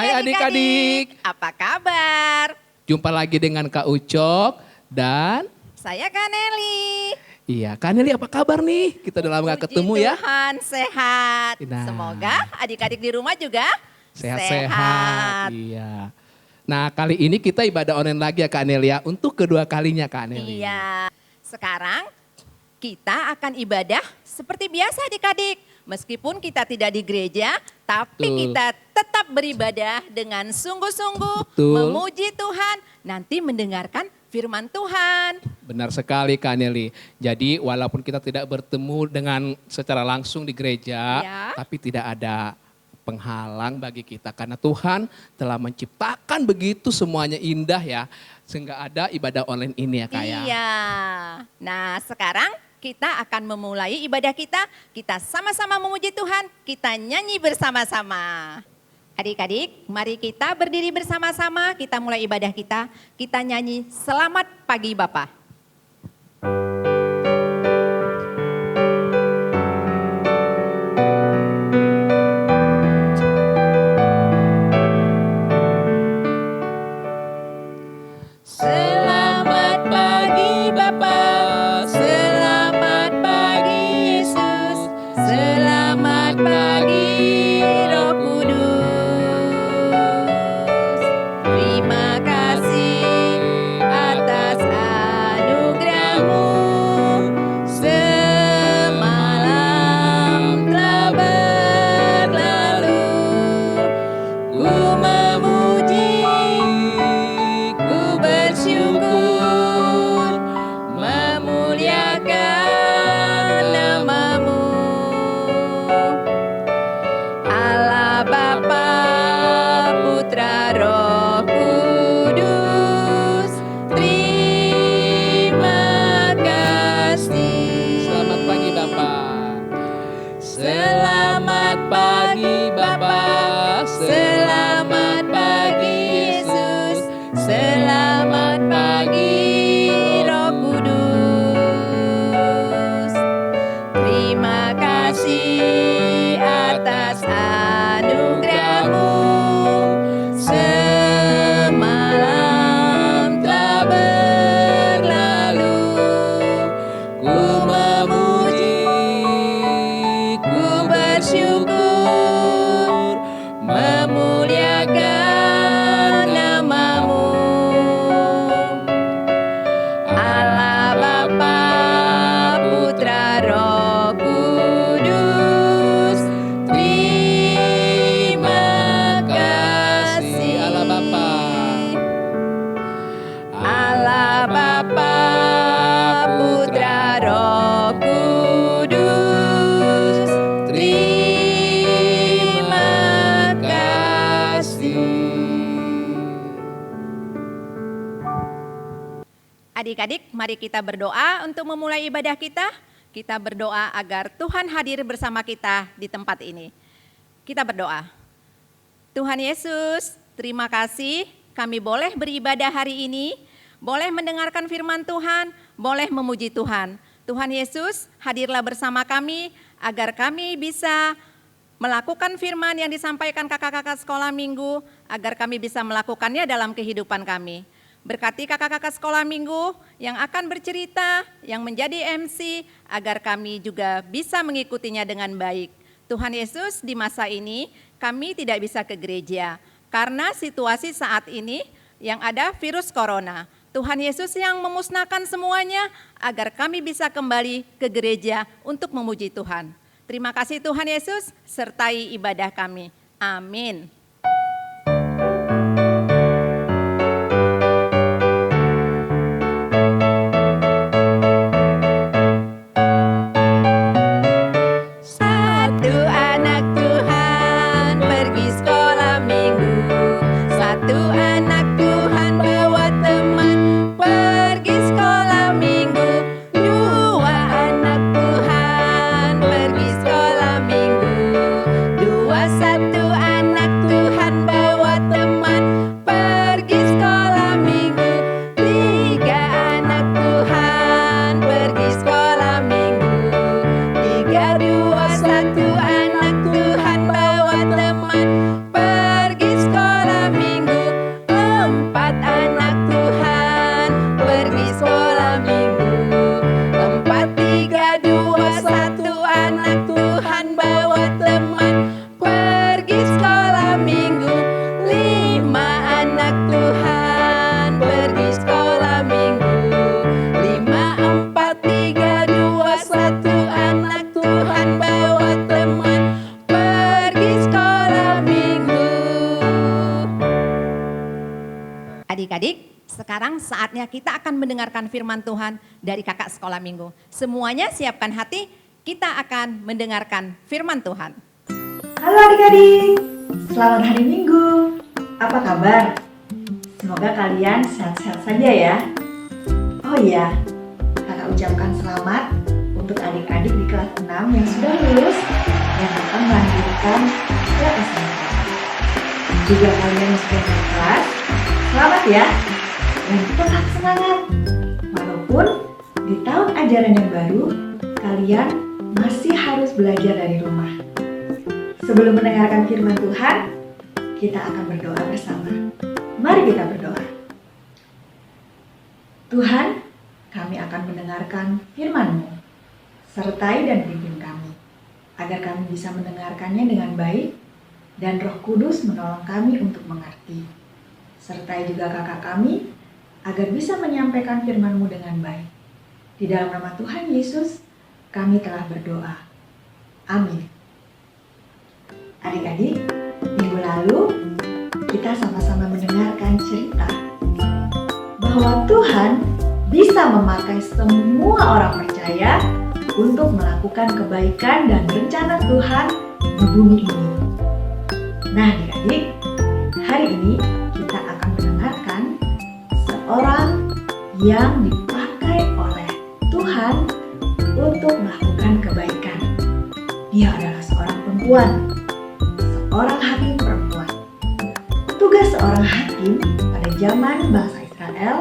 Hai adik-adik. Apa kabar? Jumpa lagi dengan Kak Ucok dan Saya Kak Nelly. iya, Kak Nelly apa kabar nih? Kita udah lama gak ketemu ya. Tuhan sehat. Nah. Semoga adik-adik di rumah juga Sehat-sehat. Iya. Nah kali ini kita ibadah online lagi ya Kak Nelly ya. Untuk kedua kalinya Kak Nelly. Iya. Sekarang kita akan ibadah seperti biasa adik-adik. Meskipun kita tidak di gereja, tapi Betul. kita tetap beribadah dengan sungguh-sungguh, Betul. memuji Tuhan, nanti mendengarkan firman Tuhan. Benar sekali Kak Nelly. Jadi walaupun kita tidak bertemu dengan secara langsung di gereja, Ya. tapi tidak ada penghalang bagi kita. Karena Tuhan telah menciptakan begitu semuanya indah ya. Sehingga ada ibadah online ini ya Kak ya. Iya. Nah sekarang kita akan memulai ibadah kita. Kita sama-sama memuji Tuhan, kita nyanyi bersama-sama. Adik-adik, mari kita berdiri bersama-sama, kita mulai ibadah kita. Kita nyanyi Selamat Pagi Bapa. Selamat pagi Bapa, selamat pagi Yesus, selamat pagi Roh Kudus. Terima kasih atas anugerah-Mu, semalam telah berlalu. Ku memuji, ku bersyukur, memuliakan nama-Mu. Allah Bapa, Putra, Roh Kudus, terima kasih. Selamat pagi Bapak. Selamat pagi Bapa, selamat pagi Yesus, selamat pagi Roh Kudus. Terima kasih atas anugerah-Mu, semalam telah berlalu. Ku memuji, ku bersyukur, memuliakan nama-Mu. Allah Bapa, Putra, Roh Kudus, terima kasih. Allah Bapa. Allah Bapa, Putra, Roh Kudus, terima kasih. Adik-adik, mari kita berdoa untuk memulai ibadah kita. Kita berdoa agar Tuhan hadir bersama kita di tempat ini. Kita berdoa. Tuhan Yesus, terima kasih kami boleh beribadah hari ini, boleh mendengarkan firman Tuhan, boleh memuji Tuhan. Tuhan Yesus, hadirlah bersama kami agar kami bisa melakukan firman yang disampaikan kakak-kakak sekolah minggu, agar kami bisa melakukannya dalam kehidupan kami. Berkati kakak-kakak sekolah minggu yang akan bercerita, yang menjadi MC, agar kami juga bisa mengikutinya dengan baik. Tuhan Yesus, di masa ini kami tidak bisa ke gereja karena situasi saat ini yang ada virus corona. Tuhan Yesus yang memusnahkan semuanya agar kami bisa kembali ke gereja untuk memuji Tuhan. Terima kasih Tuhan Yesus, sertai ibadah kami. Amin. Satu anak Tuhan pergi sekolah minggu. Satu anak Tuhan bawa teman pergi sekolah minggu. Dua anak Tuhan pergi sekolah minggu. Dua satu anak Tuhan percaya kita akan mendengarkan firman Tuhan dari kakak sekolah minggu. Semuanya siapkan hati, kita akan mendengarkan firman Tuhan. Halo adik-adik, selamat hari Minggu. Apa kabar? Semoga kalian sehat-sehat saja ya. Oh iya, kakak ucapkan selamat untuk adik-adik di kelas 6 yang sudah lulus dan akan melanjutkan ke SMK. Juga kalian yang sudah naik kelas, selamat ya. Dan tetap semangat. Walaupun di tahun ajaran yang baru, kalian masih harus belajar dari rumah. Sebelum mendengarkan firman Tuhan, kita akan berdoa bersama. Mari kita berdoa. Tuhan, kami akan mendengarkan firman-Mu. Sertai dan pimpin kami, agar kami bisa mendengarkannya dengan baik, dan Roh Kudus menolong kami untuk mengerti. Sertai juga kakak kami, agar bisa menyampaikan firman-Mu dengan baik. Di dalam nama Tuhan Yesus, kami telah berdoa. Amin. Adik-adik, minggu lalu kita sama-sama mendengarkan cerita bahwa Tuhan bisa memakai semua orang percaya untuk melakukan kebaikan dan rencana Tuhan di bumi ini. Nah adik-adik, hari ini kita akan mendengarkan seorang yang dipakai oleh Tuhan untuk melakukan kebaikan. Dia adalah seorang perempuan, seorang hakim perempuan. Tugas seorang hakim pada zaman bangsa Israel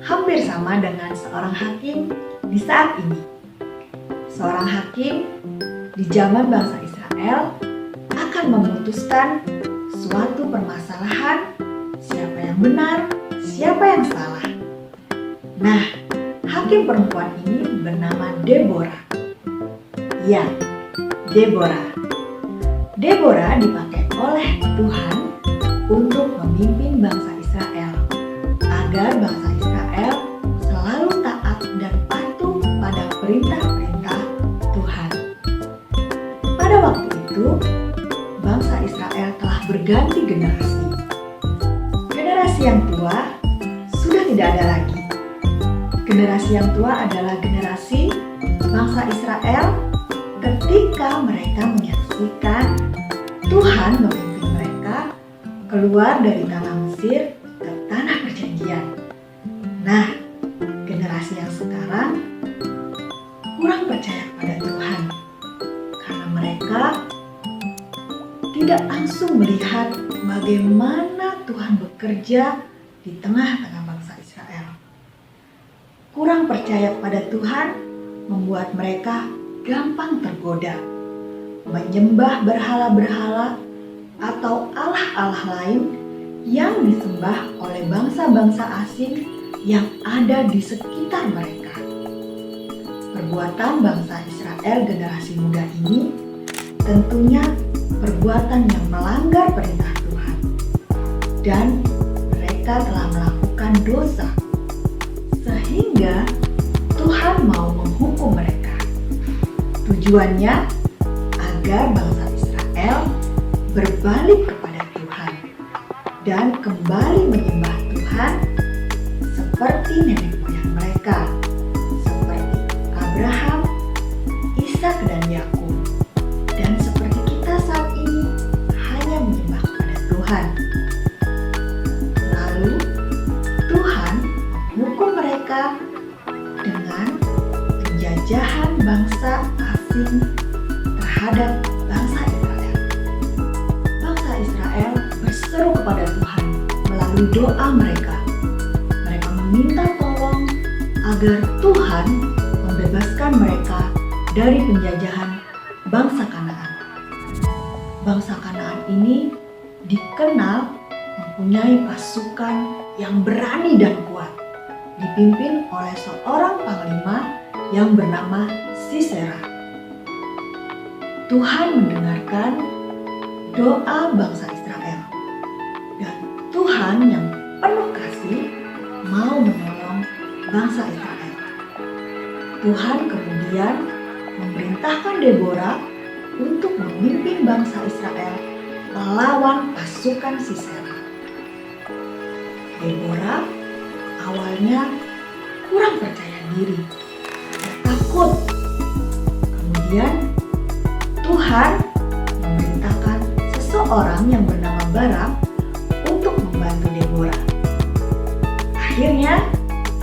hampir sama dengan seorang hakim di saat ini. Seorang hakim di zaman bangsa Israel akan memutuskan suatu permasalahan, siapa yang benar, siapa yang salah. Nah, hakim perempuan ini bernama Deborah. Ya, Deborah. Deborah dipakai oleh Tuhan untuk memimpin bangsa Israel, agar bangsa Israel selalu taat dan patuh pada perintah-perintah Tuhan. Pada waktu itu, bangsa Israel telah berganti generasi. Generasi yang tua sudah tidak ada lagi. Generasi yang tua adalah generasi bangsa Israel ketika mereka menyaksikan Tuhan memimpin mereka keluar dari tanah Mesir ke tanah perjanjian. Nah, generasi yang sekarang kurang percaya pada Tuhan karena mereka tidak langsung melihat bagaimana Tuhan bekerja di tengah-tengah bangsa Israel. Kurang percaya pada Tuhan membuat mereka gampang tergoda, menyembah berhala-berhala atau allah-allah lain yang disembah oleh bangsa-bangsa asing yang ada di sekitar mereka. Perbuatan bangsa Israel generasi muda ini tentunya perbuatan yang melanggar perintah Tuhan, dan mereka telah melakukan dosa sehingga Tuhan mau menghukum mereka. Tujuannya agar bangsa Israel berbalik kepada Tuhan dan kembali menyembah Tuhan seperti nenek moyang mereka, seperti Abraham, Ishak dan Yakub, dan seperti kita saat ini hanya menyembah kepada Tuhan. Lalu Tuhan menghukum mereka dengan penjajahan bangsa asing terhadap bangsa Israel. Bangsa Israel berseru kepada Tuhan melalui doa mereka. Mereka meminta tolong agar Tuhan membebaskan mereka dari penjajahan bangsa Kanaan. Bangsa Kanaan ini dikenal mempunyai pasukan yang berani dan kuat, dipimpin oleh seorang panglima yang bernama Sisera. Tuhan mendengarkan doa bangsa Israel, dan Tuhan yang penuh kasih mau menolong bangsa Israel. Tuhan kemudian memerintahkan Deborah untuk memimpin bangsa Israel melawan pasukan Sisera. Deborah awalnya kurang percaya diri, takut. Kemudian Tuhan memerintahkan seseorang yang bernama Barak untuk membantu Deborah. Akhirnya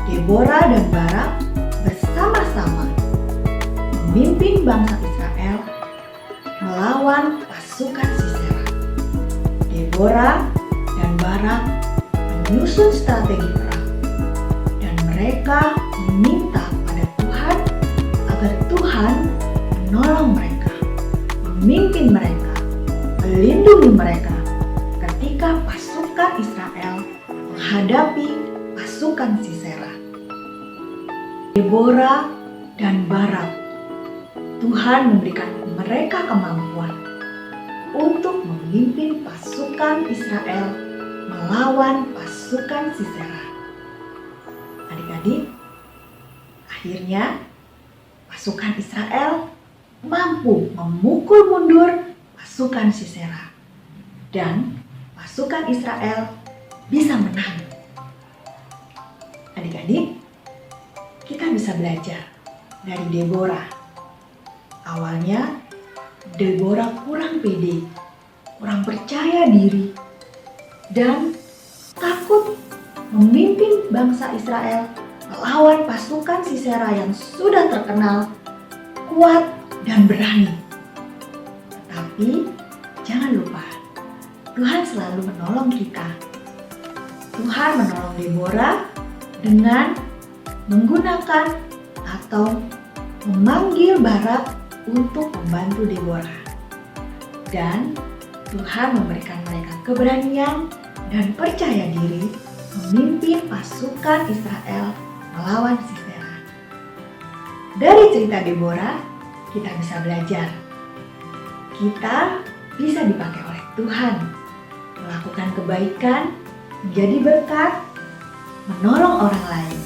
Deborah dan Barak bersama-sama memimpin bangsa Israel melawan pasukan Sisera. Deborah dan Barak menyusun strategi perang dan mereka meminta pada Tuhan agar Tuhan menolong mereka, memimpin mereka, melindungi mereka ketika pasukan Israel menghadapi pasukan Sisera. Deborah dan Barak, Tuhan memberikan mereka kemampuan untuk memimpin pasukan Israel melawan pasukan Sisera. Adik-adik, akhirnya pasukan Israel mampu memukul mundur pasukan Sisera dan pasukan Israel bisa menang. Adik-adik, kita bisa belajar dari Deborah. Awalnya Deborah kurang pede, kurang percaya diri, dan takut memimpin bangsa Israel melawan pasukan Sisera yang sudah terkenal kuat dan berani. Tapi jangan lupa, Tuhan selalu menolong kita. Tuhan menolong Deborah dengan menggunakan atau memanggil Barak untuk membantu Deborah. Dan Tuhan memberikan mereka keberanian dan percaya diri memimpin pasukan Israel melawan Sisera. Dari cerita Deborah, kita bisa belajar. Kita bisa dipakai oleh Tuhan melakukan kebaikan, menjadi berkat, menolong orang lain.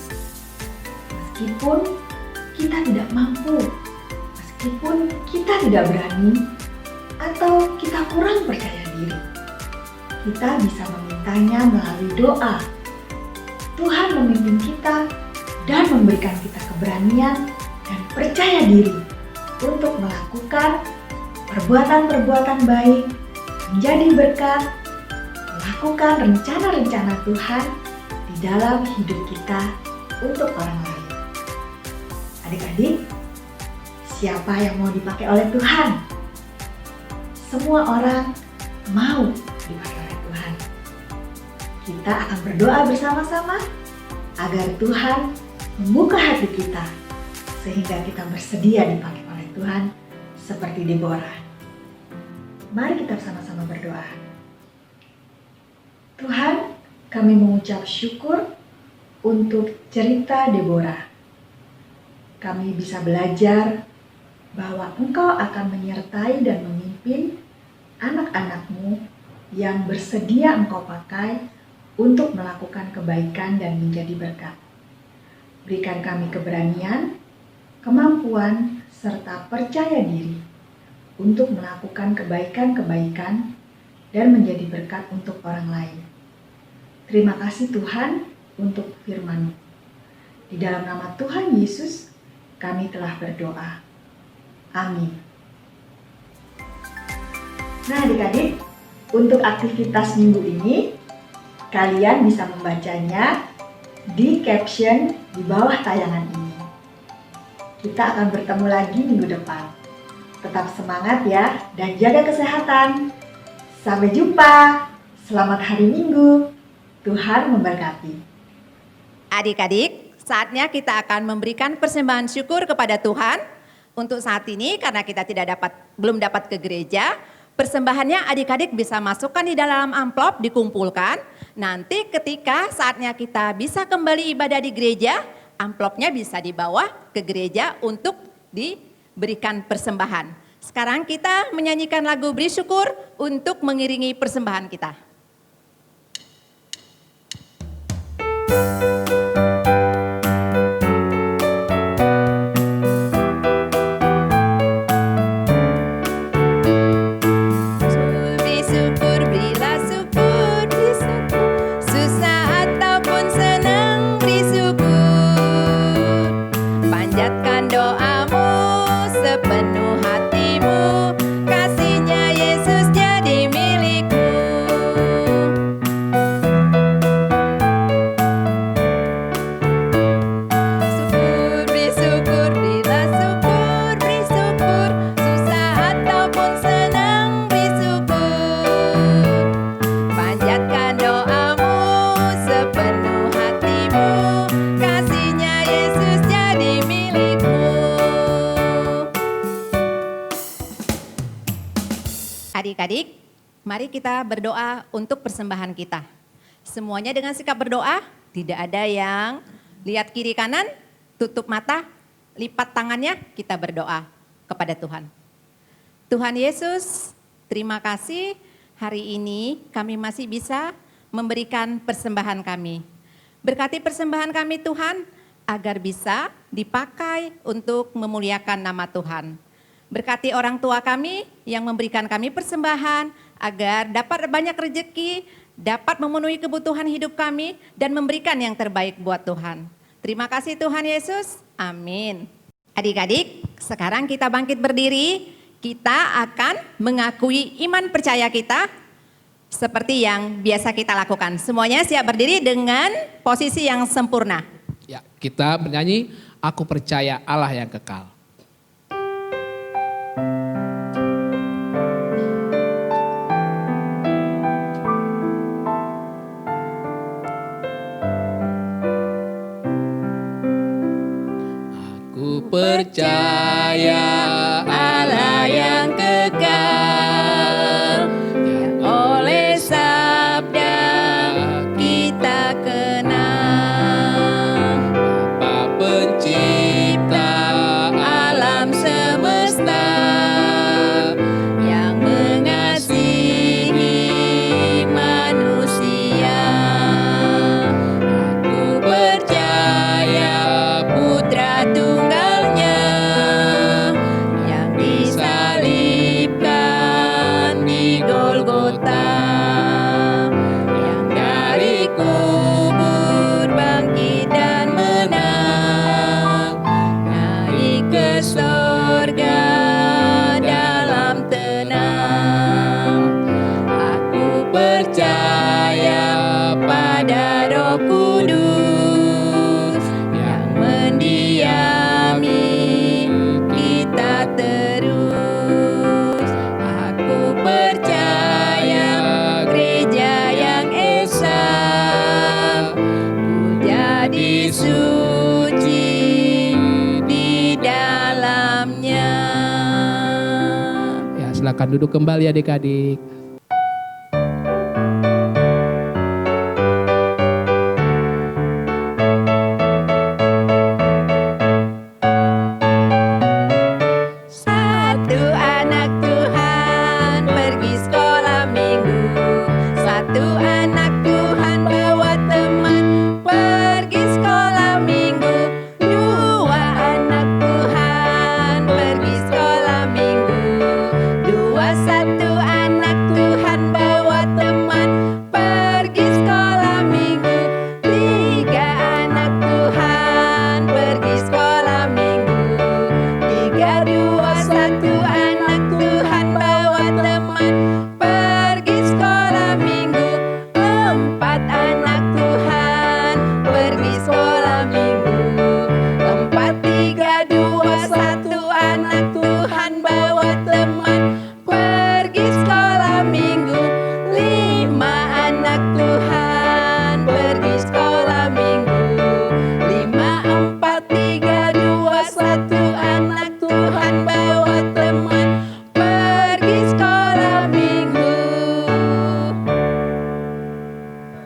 Meskipun kita tidak mampu, meskipun kita tidak berani, atau kita kurang percaya diri, kita bisa memintanya melalui doa. Tuhan memimpin kita dan memberikan kita keberanian dan percaya diri untuk melakukan perbuatan-perbuatan baik, menjadi berkat, melakukan rencana-rencana Tuhan di dalam hidup kita untuk orang lain. Adik-adik, siapa yang mau dipakai oleh Tuhan? Semua orang mau dipakai oleh Tuhan. Kita akan berdoa bersama-sama agar Tuhan membuka hati kita sehingga kita bersedia dipakai oleh Tuhan seperti Deborah. Mari kita sama-sama berdoa. Tuhan, kami mengucap syukur untuk cerita Deborah. Kami bisa belajar bahwa Engkau akan menyertai dan memimpin anak-anak-Mu yang bersedia Engkau pakai untuk melakukan kebaikan dan menjadi berkat. Berikan kami keberanian, kemampuan, serta percaya diri untuk melakukan kebaikan-kebaikan dan menjadi berkat untuk orang lain. Terima kasih Tuhan untuk firman-Mu. Di dalam nama Tuhan Yesus, kami telah berdoa. Amin. Nah adik-adik, untuk aktivitas minggu ini, kalian bisa membacanya di caption di bawah tayangan ini. Kita akan bertemu lagi minggu depan. Tetap semangat ya, dan jaga kesehatan. Sampai jumpa. Selamat hari Minggu. Tuhan memberkati. Adik-adik, saatnya kita akan memberikan persembahan syukur kepada Tuhan. Untuk saat ini karena kita belum dapat ke gereja, persembahannya adik-adik bisa masukkan di dalam amplop, dikumpulkan. Nanti ketika saatnya kita bisa kembali ibadah di gereja, amplopnya bisa dibawa ke gereja untuk diberikan persembahan. Sekarang kita menyanyikan lagu Beri Syukur untuk mengiringi persembahan kita. Beri Adik-adik, mari kita berdoa untuk persembahan kita. Semuanya dengan sikap berdoa, tidak ada yang lihat kiri kanan, tutup mata, lipat tangannya, kita berdoa kepada Tuhan. Tuhan Yesus, terima kasih hari ini kami masih bisa memberikan persembahan kami. Berkati persembahan kami Tuhan, agar bisa dipakai untuk memuliakan nama Tuhan. Berkati orang tua kami yang memberikan kami persembahan, agar dapat banyak rezeki, dapat memenuhi kebutuhan hidup kami, dan memberikan yang terbaik buat Tuhan. Terima kasih Tuhan Yesus, amin. Adik-adik, sekarang kita bangkit berdiri, kita akan mengakui iman percaya kita, seperti yang biasa kita lakukan. Semuanya siap berdiri dengan posisi yang sempurna. Ya, kita bernyanyi, aku percaya Allah yang kekal. Aku percaya Allah yang kekal, yang oleh sabda kita kenal. Bapa pencipta alam semesta, yang mengasihi manusia. Aku percaya Putra Tunggalnya yang disalibkan di Golgota, yang dari kubur bangkit dan menang, naik ke sorga dalam tenang. Aku percaya pada Roh Kudus yang mendiami kita terus. Aku percaya gereja yang esa, ku jadi suci di dalamnya. Ya, silakan duduk kembali adik-adik.